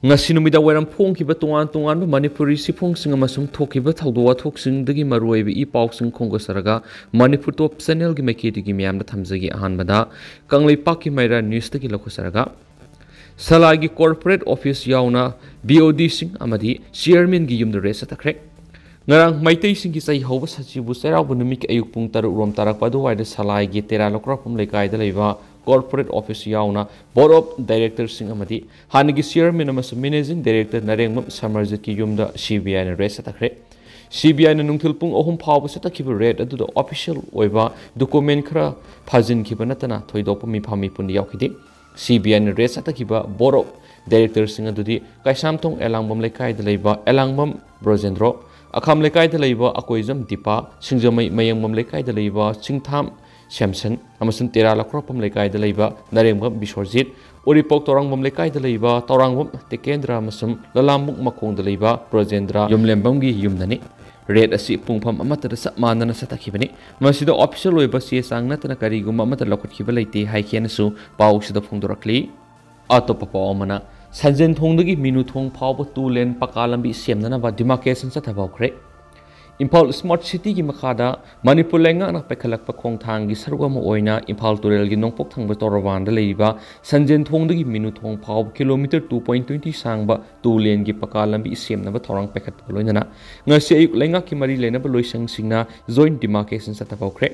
ngasi numida wairam phongkiba tongan Manipuri sifungsing amasung thokiba thawdo wathoksing dagi maruiba I pausing khongosaraga Manipur top channel gi mekedi gi miyamda thamjagi ahanbada kanglei pakki maira news dagi lokhosaraga Salai gi corporate office yaona BOD sing amadi chairman gi yumda resa takhre ngarang maitei sing gi sai hoba sachibu serau bunumik ayuk pung taru rom tarak padu waida Salai gi tera lokropum lekai da leiba corporate office yauna board of directors sing amadi hanigi chairman amas managing director narengmam samarjit ki yumda CBI na resa takhre CBI na nungthil pung ohum phawba sata kiba red adu official oiba document khara phajin kiba natana thoidop mi phami pun yaukidi CBI na resa takiba board of directors sing adudi kaisamthong elangbam lekai da leiba elangbam brojendro akham lekai da leiba akoizam dipa singjamai mayangmam lekai da leiba chingtham Samson amasun tera lakropam lekai da leiba narengmam bisorjit oripok torangbam lekai da leiba torangbam tekendra amasum lalambuk makong da leiba projendra yumlembam gi yumnani red asi pungpham amata sa manana satakibani masida official oiba si sang natana kariguma amata lokotkiba leite haikhenasu pausida phongdorakli atopa pawmana sanjen thongdagi minu thong phawba tulen pakalambi semnana ba demarcation sa thabawkhre Imphal smart city gi makhada Manipur lenga na pekhalakpa khongthang gi sarwama oina Imphal turel gi nongpok thangba torawan da leiba sanjen thongdagi minu thong phaw kilometer 2.20 sangba tu lane gi pakalambi semna ba thorang pekhat loinana ngasi ayuk lenga ki mari lena ba loisang singna joint demarcation sa tabawkhre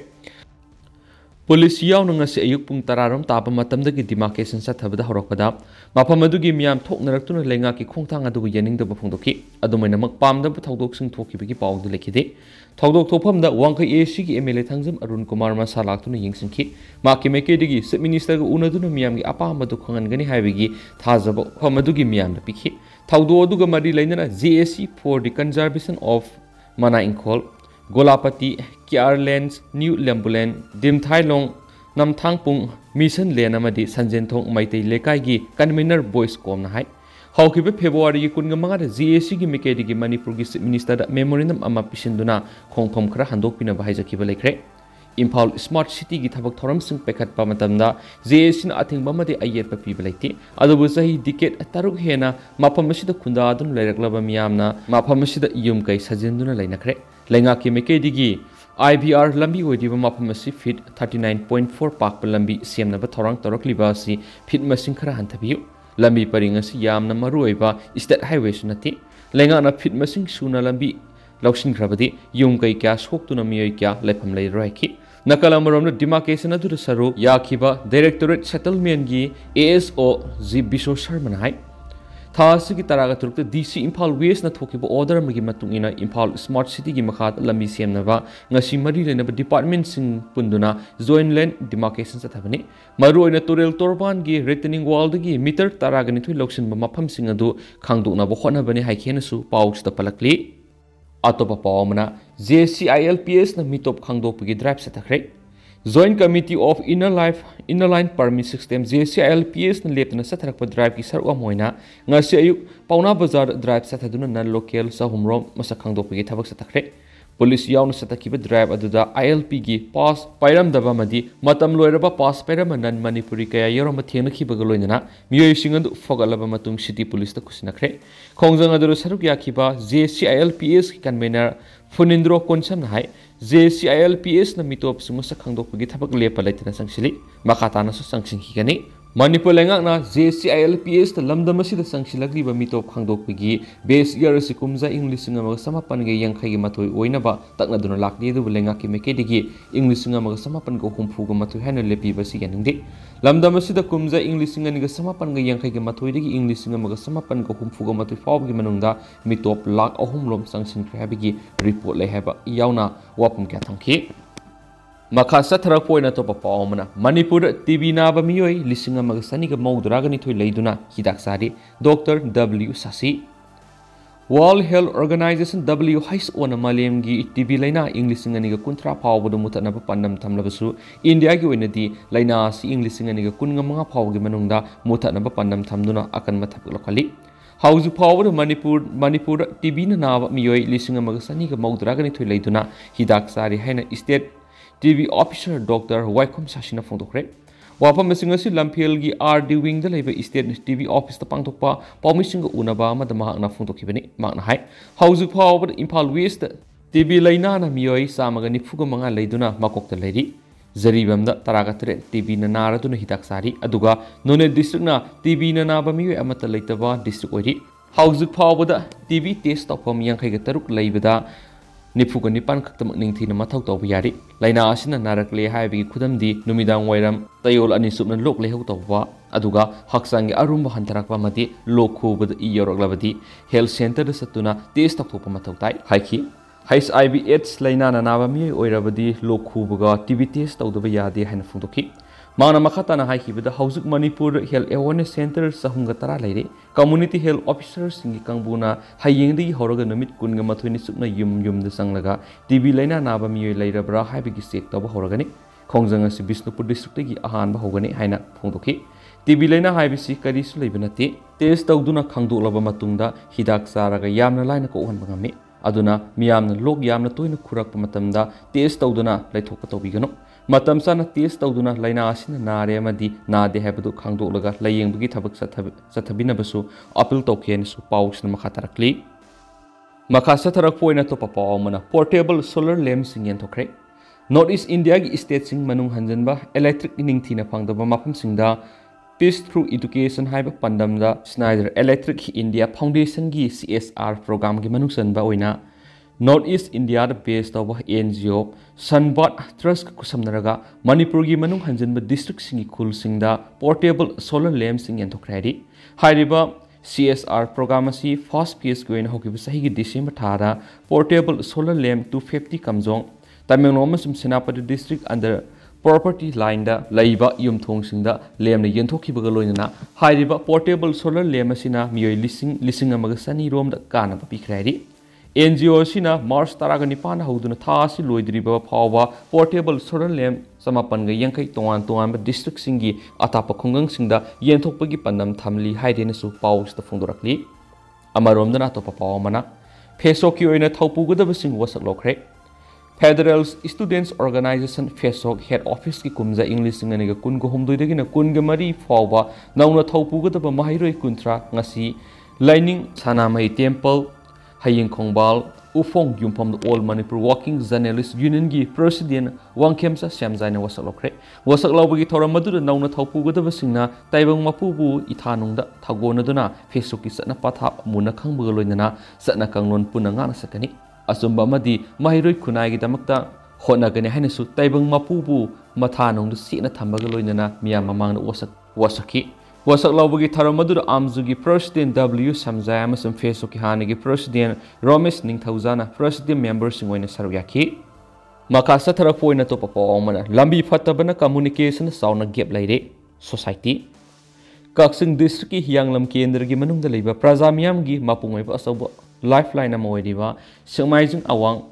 Police yauna ngasi ayuk pung tararam tapa matamdagi demarcation sa thabada horokpada mafam adugi miyam thoknaraktuna lenga ki khongthang adu yaningda ba phongdoki adumaina mak pamda ba thawdok sing thokibagi pawdu lekhide thawdok thokphamda wangkai AC gi MLA thangjam Arun Kumar Masa laktuna yingsingki maki mekedigi sub minister ga unaduna miyam gi apam adu khangangani haibigi thajaba phamadugi miyam da pikhi thawdo aduga mari leinana JSC for the conservation of Mana Inkol Golapati, Kiarlands, New Lambulan, Dimthailong, Namthangpung, Mission Lenamadi, Sanjentong, Maite Lekaigi, Convener Boys Com Nahai. How keep February Kungamanga, ZAC Mikedi Manipur Minister Memorandum Ama Pishinduna, Hong Kong Krahando Bahisa Kibalekre. Imphal Smart City Gitabak Thoram Sing Pekat Pamatanda, ZAC Ating Bamadi Ayet Papibalati, Adabusahi Diket Taruk Hena, Mapamashida Kundadun Leraklaba Miamna, Mapamashida Yumkai Sajenduna Lainakre. Lenga ki mekedigi IBR lambi oidiba mapamasi feet 39.4 pakpa lambi semnaba thorang torokliba si feet masing khara hantabiu lambi paringa si yamna maruiba state highway sunati lenga na feet masing suna lambi lauksin khrabadi yung kai kya soktuna miyoi kya lepham lei roiki nakalamorom demarcation adu saru yakhiba directorate settlement gi ASO G Bisho Sharma hai Thasi ki taraga turukta DC Imphal West na thokiba order magi matungina Imphal Smart City gi makhat lambi semnaba ngasi mari lenaba department sing punduna joint land demarcation sa thabani maru oina torel torban gi retaining wall gi meter taraga ni thui loksin ba mafam sing adu khangdukna bo khona bani haikhen su paus ta palakli atopa pawmana JCILPS na mitop khangdok gi drive sa takhre Joint Committee of Inner Line Permit System JCILPS na leptana sa tharakpa drive ki sarwa moina ngasi ayuk Pauna Bazar drive sa thaduna na local sa humrom masakhangdok gi thabak sa takhre Police yauna sa takiba drive aduda ILP gi pass pairam daba madi matam loiraba pass pairam nan Manipuri kaya yoroma thengna khibaga loinana miyoi singandu fogalaba matung city police ta kusinakre khongjang aduru saruk yakhiba JCILPS ki convener Funindro Konsam na hai JCILPS na mitop sumusa khangdok gi thabak lepa laitina sangsili makata na su sangsing higani Manipur lengak na JCILPS ta lamdamasi da sangsilagri ba mitop khangdok gi base year sikumza English ngama samapan ge yangkhai gi mathoi oina ba takna duna lakni du lengak ki mekedigi English ngama samapan go humfu go mathoi hana lepi ba si ganingdi lamdamasi da kumza English ngani ga samapan ge yangkhai gi mathoi digi English ngama samapan go humfu go mathoi faw gi manungda mitop lak ahum lom sangsin khrabi report le haba yauna wapum kya thamki Makasa tharak poina to pa pawmana Manipur TV na ba miyoi lisinga magasani ga mawdraga ni thoi leiduna hidak sari Dr. W Sasi World Health Organization WHO ona malem gi TV laina English ngani ga kuntra phawbu mutana ba pandam thamlabasu India gi oinadi laina si English ngani ga kunga manga phawgi manungda mutana ba pandam thamduna akan mathap lokali Hauju power Manipur TV na nawa miyoi lisinga magasani ga mawdraga ni thoi leiduna hidak sari haina state TV officer Dr. Waikum Sashina Fondokre Wafam Messinga Lampielgi R.D. Wing the Labor State TV Office the Pangtopa, Palmishing Unabama, the Mahana Funtokibani, Magna High, House of Power, Impal West, TV Laina, Mioi, Samagani Fugamanga Laduna, Makok the Lady, Zaribam the Taragatre, TV Nara to Hitaksari, Aduga, None District na, TV Nanabami, Amata Latava, District Odi, House of Power, the TV test of Yang Hagataruk Labida. Nipuga nipan kakta magning na mathaw tawba yari laina asina narakle haibigi khudamdi numidang wairam tayol ani subna lok lehaw tawba aduga haksangi arumba hantarakpa mati lok khubada I yoroglabadi health center da satuna test takthokpa mathaw tai haiki HIV AIDS laina nanaba mi oirabadi lok khubaga TB test tawdaba yade haina phungtoki Mana makhatana haikibada Hausuk Manipur Health Awareness Center sahunga tara leire Community Health Officers singi kangbuna hayengdi horoga namit kunga mathuni supna yum da sanglaga TB laina naba mi leirabra haibigi sek tawba horogani khongjanga si Bisnupur district gi ahan ba hogani haina phungtoki TB laina haibisi karisu leibanati test tawduna khangdoklaba matungda hidak saraga yamna laina ko uhan bangami aduna miyamna lok yamna toina khurakpa matamda test tawduna laithokpa tawbigano Matam sana test tawduna laina asina nare amadi nade haibadu khangdoklaga layengbugi thabak sathabinabasu appeal tawkhen su pausna makhatarakli makha satharak poina to papawmana portable solar lamps sing yenthokre Northeast India gi state sing manung hanjanba electric ningthina phangdaba mapam singda Peace Through Education haiba pandamda Schneider Electric India Foundation gi CSR program gi manungsanba oina Northeast India based of NGO Sunbot Trust Kusamnaraga Manipur gi manung hanjanba district singi khul singda portable solar lamps sing yenthokhredi hairiba CSR program asi first phase goin hokiba sahi gi December thara portable solar lamp 250 kamjong Tamenglong sum Senapati district under property line da laiba yumthong singda lamna yenthokhibaga loinana hairiba portable solar lamp asina miyoi lising amaga sani rom da kana pikhredi NGO sina March taragani pana hoduna thasi loidriba phawa portable solar lamp samapan ga yangkai tongan ba district singi atapa khungang singda yenthokpagi pandam thamli haidena su paus ta phongdorakli amaromdana to papaw mana fesoki oina thaupugadaba sing wasak lokre Federal Students Organization Facebook Head Office ki kumza English singani ga kun go homdoi dagina kun ga mari phawa nauna thaupugadaba mahairoi kuntra ngasi Lining Sanamai Temple Haying Kongbal, Ufong Yumpam the All Manipur Walking Journalist Union gi President Wangkemsa Shamzaina Wasalokre. Wasaklawagi Tora Madura Nauna Taupu Gadavasina, Taibang Mapubu, Itanungda, Tagonaduna, Fesuki Satna Patap, Munakangbuloinana, Satna Kanglon Punangana Sakani, Asumba Madi, Mahiroi Kunagi Damakta, Honagane Hanesu, Taibang Mapubu, Matanung the Sina Tambagaloinana, Miyamamang Wasaki. Wasaklawagi Taramadura Amzugi President W. Samzayama some Fesoki Hanigi President Romesh Ningthauzana President members in Wayne Saruyaki Makasa Tarapoina Topapomana Lambi Fatabana Communication Sauna Gap Lady Society Kaksing District Yanglam Kendrigi Manung the Liba Prazamiamgi Mapumai Asaba Lifeline Amoediva Sumizing Awang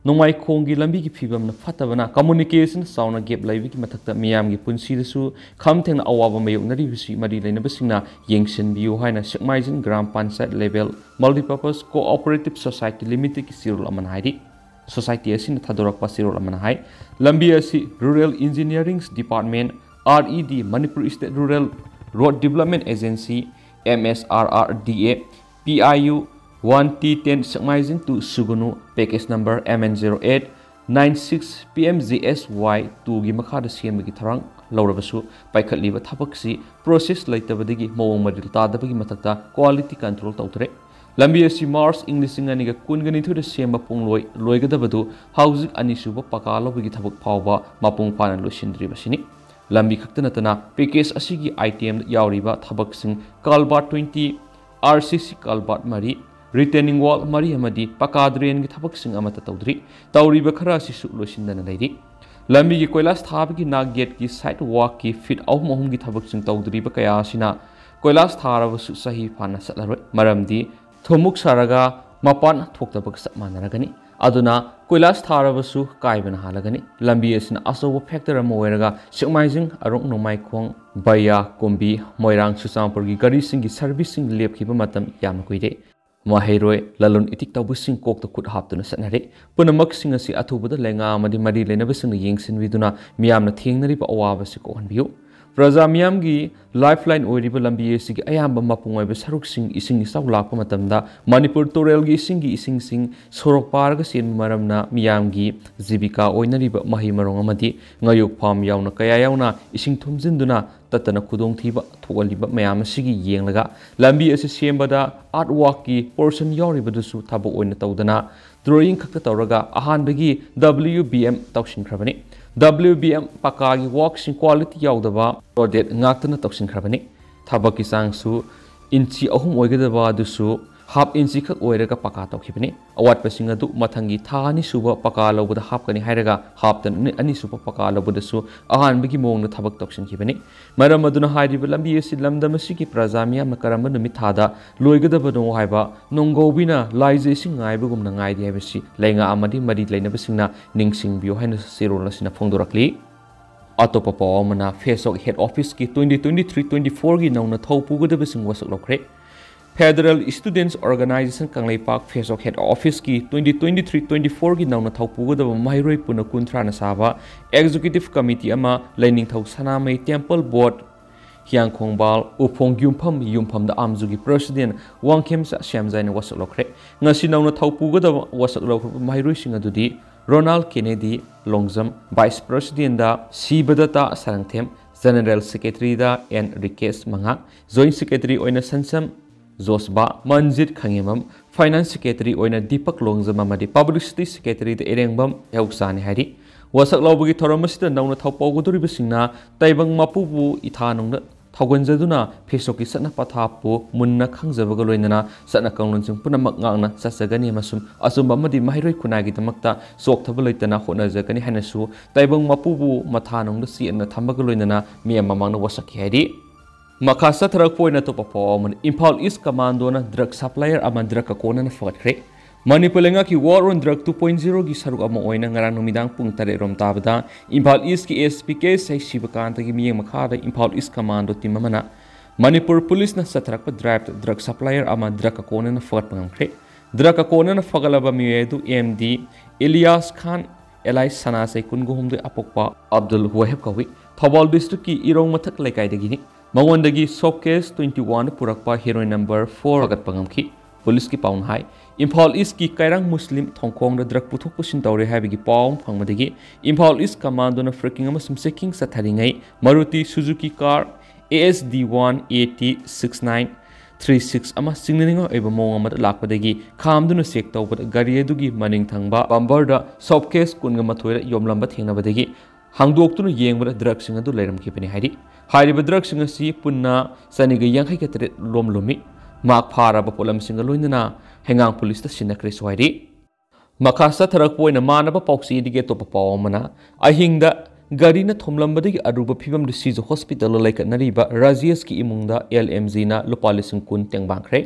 Nomai Kongi Lambi Pibam Fatabana Communication Sauna Gap Liviki Matata Miamgi Punsidasu Kamten Awaba Mayonari Visi Marilena Basina Yangshin View Hina Sumizing Grand Pansat Level Multipurpose Cooperative Society Limited Sirul Amanhidi Society Asin Tadorak Pasirul Amanhai Lambi Asi Rural Engineering Department RED Manipur State Rural Road Development Agency MSRRDA PIU 1T10 Sumizing to Sugunu package number MN08 96 PMZSY 2 gi makhada siamgi tharang laurabasu paikhatliba thapaksi process laitabadigi mawong madil tadabagi matakta quality control tawtre lambi asi Mars English inganiga kungani thuda semba pungloi loigadabadu hauzik anisuba pakalobagi thabak phawba mapung pana losindribasini lambi khaktanatana package asigi item yauriba thabaksing kalbat 20 RCC kalbat mari Retaining wall Mari Amadi, Pakadrian Gitaboxing Amata Taudri, Tauri Bakara Sisu Lucindan Lady. Lambi Koilas Tabiki Nagget ki sidewalk ki fit of Mohum Gitaboxing Taudri Bakayasina, Koilas Tara was Sahi Pana Salar, Maramdi, Tomuk Saraga, Mapan Toktabak Manaragani, Aduna, Koilas Tara Vasu, Kaivan Halagani, Lambi is an Aso Factor Moeraga, Sumizing, Arong no Maikong, Baya, Kombi, Moirang Susampurgi, Garising, servicing Lep Kibamatam Yamakuide. Mahiroi lalun itik tawbusing kok to kut haptuna sanare punamak sing asi athubada lenga amadi mari lenabasing yengsin viduna miyamna thengnari ba awaba si ko hanbiu Praja miyamgi lifeline oiriba lambi asigi ayamba mapung oiba saruksing ising isaw lakpa matamda Manipur torelgi isingi isingsing sorok parga sen maramna miyamgi jibika oinariba mahi marong amadi ngayuk pham yauna kaya yauna ising thumjinduna tatana khudong thiba tholiba mayam asigi yenglaga lambi asi sembada artwork ki portion yauribadusu thabo oina tawdana drawing khakta tawraga ahanbagi WBM tawshinkrabani WBM pakagi worksing quality yaudaba audit ngakta toksin khrabani thabaki sangsu inchi ahum oigadaba dusu half inchi khak oiraga paka tokibani awat pasing adu mathangi thani suba paka lobada half kani hairaga half tan ani suba paka lobada su ahan bigi mong na thabak toksin kibani maram aduna hairiba lambi asi lamdam asigi prajamia makaramba numi thada loigadaba no haiba nongobina laije sing ngaiba gumna ngaidi haibasi lainga amadi mari lainaba singna ningsing bio haina serol asina phongdorakli atopa pawmana Facebook head office ki 2023-24 gi nauna thaupugadaba sing wasak lokre Federal Students Organization Kanglai Park Facebook head office ki 2023-24 gi nauna thaupugadaba mairoi puna kunthra na saba executive committee ama laining thau sanamai temple board hiang khongbal upong yumpham da amzugi president wangkhem sa syamjaina wasak lokre ngasi nauna thaupugadaba wasak lokre mairoi sing adudi Ronald Kennedy Longjam Vice President da Sibadata Sarangthem General Secretary da N Rikesh Mangak Joint Secretary oina Sansam Josba Manjit Khangimam Finance Secretary oina Deepak Longjam amadi Publicity Secretary da Erengbam Yauksani hari wasak lawbagi thoramasida nauna thawpawgodori basingna taibang mapubu ithanungna thawganjaduna Facebook ki satna pathapu munna khangjabaga loinana satna kanglonsing punamak ngangna sasagani masum asumba madi mahiroi kunagi damakta sokthabu leitana honajagani hanasu taibang mapubu mathanungna siena thambaga loinana miyam mamangna wasaki haidi makha satharak poina to papaw Imphal East Commando na drug supplier ama drug akona na fakhre Manipur lenga ki war on drug 2.0 gi saruk ama oina ngarang numidang pung tare rom tabada Imphal East ki SPK sai sibakanta gi miyeng makha da Imphal East Commando team mana Manipur police na satrak pa drive drug supplier ama drug akona na fagat pangamkre drug akona na fagalaba miyedu MD Ilyas Khan Eli Sana sai kungu humde apokpa Abdul Wahab kawi Thawal district ki irong mathak laikai dagi ni mangondagi showcase 21 purakpa heroine number 4 fagat pangamki Police ki paun hai Imphal East ki kairang Muslim Thongkong da drug puthok pusin tawre habigi paum phangmadagi Imphal East Commando na freaking amasum checking sa tharingai Maruti Suzuki car ASD1 AT6936 ama singninga eba mong amada lakpadagi khamduna check tawbada gari adugi maning thangba bumper da showcase kunga mathoira yomlamba thengnabadagi hangdoktuna yengbada drug sing adu leiram kipani hairi hairiba drug sing asi punna saniga yankhai katre lomlomi mak pharaba polam singa loinana hengang police ta sinakre swairi makasa tharak poina manaba pauksi dige to papawmana ahingda gari na thomlambadagi aruba phibam disijo hospital laikat nariba Rajesh ki imungda LMG na lupalising kun tengbangkre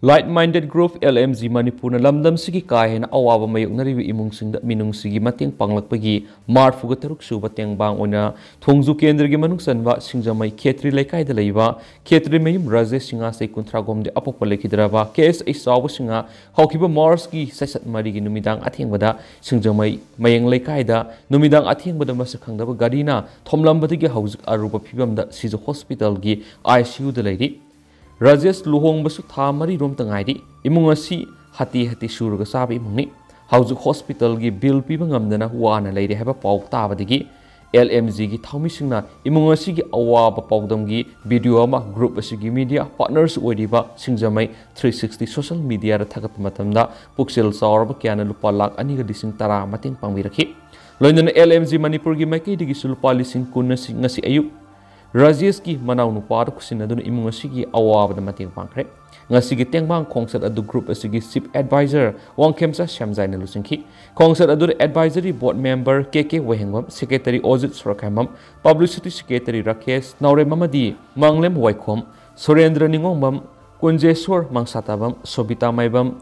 Light Minded Group LMG Manipur na lamdam sigi kahena awaba mayok naribi imungsingda minung sigi mateng panglakpagi marfuga taruk suba tengbang ona thongju kendra gi manung sanwa singjamai khetri laikai da leiba khetri mayum Rajesh singa sai kunthra gomde apopa lekhidraba case ai sawu singa hokiba Mars ki sasat mari gi numidang athengbada singjamai mayeng laikai da numidang athengbada masakhangda garina thomlambadagi haujuk aruba phibamda sijo hospital gi ICU da leiri Rajesh luhong basu tha mari rom tangaidi imung asi hati suruga sabi imungni haujuk hospital gi bill pi bangamdana wana leire haba paw tabadigi LMG gi thawmi singna imung asi gi awaba pawdam gi video ama group asi gi media partners oidiba singjamai 360 social media ra thagat matamda puksel sawrba kyana lupa lak ani ga dising tara mating pangbirakhi loinana LMG Manipur gi maiki digi sulpa lising kun ngasi ayuk Rajesh ki manau nupa da kusin aduna imung asigi awaba da mating pangkre ngasigi tengbang kongsat adu group asigi chief advisor wangkemsa shamjaina lusingki kongsat adu advisory board member KK Wehengwam secretary Ojit Surakamam publicity secretary Rakesh Naure Mamadi Manglem Waikhom Surendra Ningongbam Kunjeswar Mangsatabam Sobita Maibam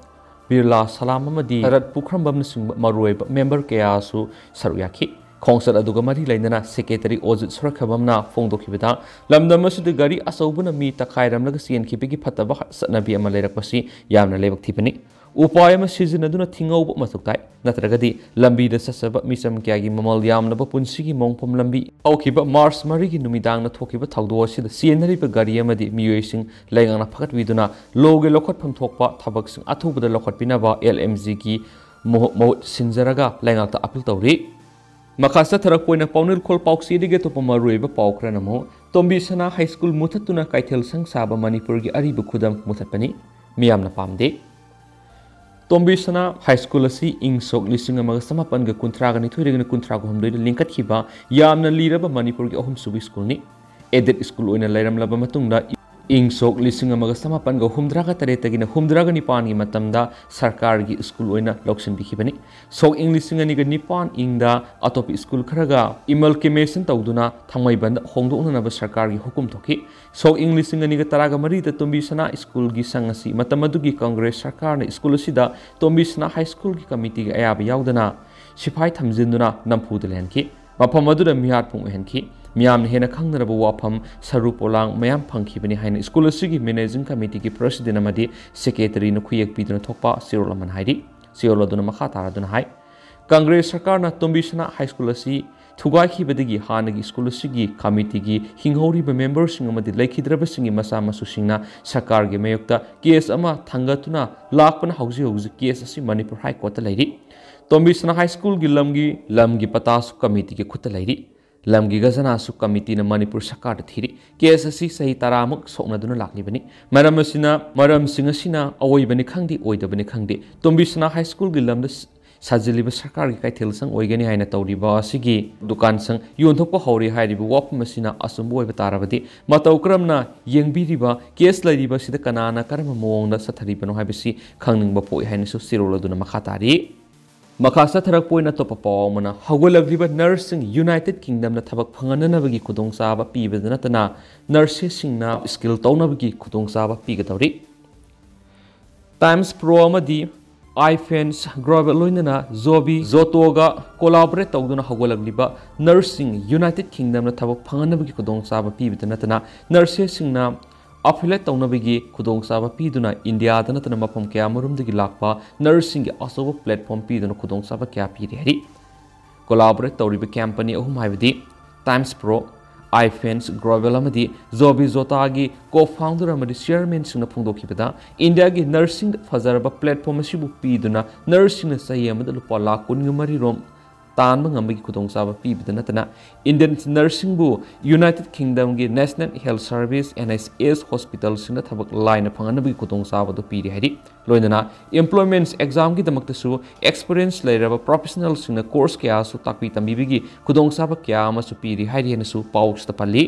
Birla Salam Mamadi Harat Pukrambam Nising Marueba member Kayasu Saruyaki Kongsat aduga mari lainana secretary Ojit Surakhabamna phongdokhibada lamdam asudi gari asawbuna mi takhairam laga sian khibigi phataba satnabi ama leirakpasi yamna lebak thipani उपाय अमा सिजिनदुना थिंगौब मथुक ताई नत्रगदि लंबी the sub मिसम क्यागी ममल यामनब पुंसिगी मोंगफम लंबी औखिब मार्च मरिगी नुमिदांगना थोकिब थौदो असिद सियनरिब गाड़ी अमदि मियोइसिंग लेगांगना फकटविदुना लोगे लोखटफम थोकपा थबकसिंग अथुबद लोखटपिनबा LMG की मोहत सिंजरगा लेगांगता appeal तौरी मखासा थरक पोइना पाउनिल खोल पाउक्सीदिगे तोप मरुइब पाउखरा नमो तोम्बी सना हाई स्कूल मुथतुना काइथेल संसाब मणिपुर की अरिब खुदम मुथतपनी मियामना पामदे तोम्बी सना हाई स्कूल असी इंग सोक लिसिंग अमग समापन ग कुंथ्राग निथुइरगन कुंथ्राग हमदोइद लिंकटखिबा यामना लीरब मणिपुर की अहुम सुबी स्कूल नि एडेड स्कूल ओइना लैरमलब मतुंगदा इंग सोक लिसिंग अमग समापन ग हुमद्राग तरेतगिन हुमद्राग निपान की मतमदा सरकार की स्कूल ओइना लौक्सिन बिखिबनी सोक इंग लिसिंग अनिग निपान इंगदा अतोप स्कूल खरगा इमल्केमेशन तौदुना थंगमैबंद होंदोकनब सरकार की हुकुम थोकी सोक इंग लिसिंग अनिग तरागा मरीद तोम्बी सना स्कूल की संगसी मतमदुगी कांग्रेस सरकार ने स्कूल असिदा तोम्बी सना हाई स्कूल की कमिटी अयाब याउदना सिपाही थमजिंदुना नमफुद लेहनकी मफम अदुदा मियाद पुंग ओहनकी मियामने हेना खंगनरब वाफम सरू पोलांग मयाम फंखिबनी हाइन स्कूल असिगी मैनेजिंग कमिटी की प्रेसिडेंट अमदी सेक्रेटरी न खुयक पिदुना थोकपा सिरोलमन हाइदी सिरोलदुना मखा तारादुना हाइ कांग्रेस सरकार न तोम्बिसना हाई स्कूल असि थुगाखिबदगी हानगी स्कूल असिगी कमिटी की हिंगौरिब मेंबरसिंग अमदी लेखिद्रबसिंगी मसा मसुसिंगना सरकार के मयुक्ता केस अमा थंगतुना लाखपन हौजी हौजी केस असि मणिपुर हाई कोर्ट लैरी तोम्बिसना हाई स्कूल की लमगी पतासु कमिटी के खुत लैरी लमगी गजनासु कमिटी न मणिपुर सरकार थीरी केस असी सही तरामुक सोकनदुना लाक्लिबनी मरमसिंग असिना अवोइबनी खंगदी ओइदबनी खंगदी तोम्बिसना हाई स्कूल की लमद साजिलिब सरकार की कैथेल संग ओइगनी हाइना तौरिबा असिगी दुकान संग योंथोकपा हौरी हाइरिबा वाफम असिना असुंबो ओइबा ताराबदी मतौ क्रमना येंगबिरिबा केस लैरिबा सिदा कनाना करम मोंगदा सथरिबनो हाइबसी खंगनिंगबा पोइ हाइनसु सिरोलदुना मखा तारी मखासा थरक पोइना तोप पावमना हौगलग्लिब नर्सिंग यूनाइटेड किंगडम थबक फंगननबगी खुदोंचाबा पीबद नतना नर्सेसिंगना स्किल तौनबगी खुदोंचाबा पीगदौरी टाइम्स प्रो अमदी आईफेंस ग्लोबल लोइनना जोबी जोटोगा कोलाबोरेट तौदुना हौगलग्लिब नर्सिंग यूनाइटेड किंगडम थबक फंगनबगी खुदोंचाबा पीबद नतना नर्सेसिंगना अफिलेट तौनबगी खुदोंचाबा पीदुना इंडिया नतना मफम क्या मरुमदगी लाक्पा नर्सिंग असोब प्लेटफॉर्म पीदुना खुदोंचाबा क्या पीरी हरी कोलाबोरेट तौरिब कंपनी अहुम हाइबदी टाइम्स प्रो आईफेंस ग्लोबल अमदी जोबी जोटागी को फाउंडर अमदी चेयरमैन सिंगना फोंदोखिबदा इंडिया की नर्सिंग फजरब प्लेटफॉर्म असिबु पीदुना नर्सिंग सही अमद लुपा लाख 19 रोम तानब ngambagi khudongchaba pibida natana Indian nursing bu United Kingdom gi National Health Service NHS hospital singna thabak line phanganabagi khudongchaba do piri hari loinana employments exam gi damakta su experience lairaba professional singna course kya su takpi tambibigi khudongchaba kya ama su piri hari hena su paus ta palli